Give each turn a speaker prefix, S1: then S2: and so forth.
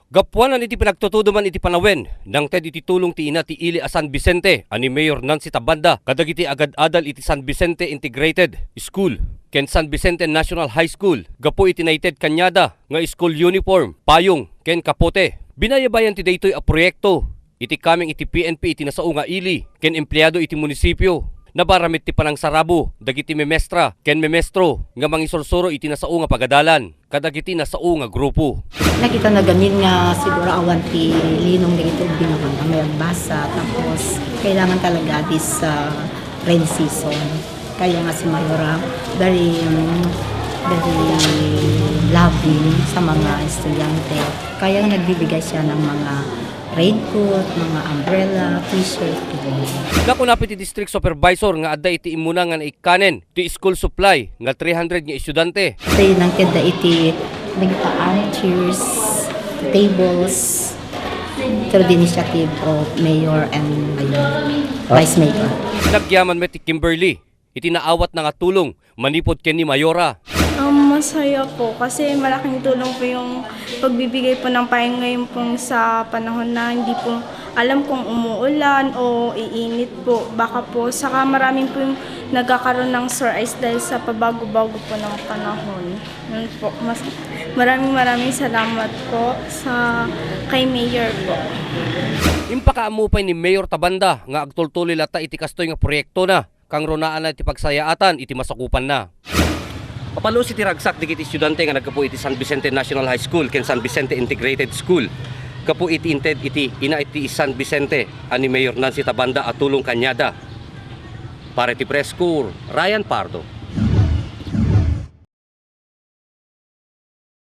S1: Gapuanan iti pinagtutuduman iti panawen nang ted iti tulong ti ina ti Ili a San Vicente ani Mayor Nancy Tabanda kadagiti agad-adal iti San Vicente Integrated School ken San Vicente National High School gapu iti United Kanyada nga school uniform, payong ken kapote. Binayabayan ti daytoy a proyekto iti kaming iti PNP iti nasao nga Ili ken empleyado iti munisipyo. Nabaramit ti panang sarabo, dagiti memestra, ken memestro, nga mangisursuro iti nasao nga pagadalan, kadagiti nasao nga grupo.
S2: Nakita na gamin nga siguro awan ti linong dito binakang may basa, tapos kailangan talaga this rainy season. Kaya nga si Mayora very loving sa mga estudyante. Kaya nagbibigay siya ng mga raincoat, mga umbrella, t-shirt.
S1: Nakunapit ti district supervisor nga adda iti imuna nga naikanen ti school supply nga 300 nga estudyante.
S2: Tayo nang keda iti nagpaan, chairs, tables, through the initiative of Mayor and Vice Mayor.
S1: Nagyaman met ti Kimberly, iti naawat na nga tulong manipod ken ni Mayora.
S3: Masaya po kasi malaking tulong po yung pagbibigay po ng pahinga ngayon po sa panahon na hindi po alam kung umuulan o iinit po. Baka po saka maraming po yung nagkakaroon ng sore eyes dahil sa pabago-bago po ng panahon. Yun po. Maraming salamat po sa kay Mayor po.
S1: Impakaamupay ni Mayor Tabanda nga agtultuloy lata iti kastoy nga proyekto na kang ronaan na iti pagsayaatan iti masakupan na. Papalo si tiragsak digiti estudyante nga nagkapo iti San Vicente National High School ken San Vicente Integrated School. Kapo iti inted iti ina iti San Vicente ani Mayor Nancy Tabanda at tulong kanyada. Para iti Press Corps, Ryan Pardo.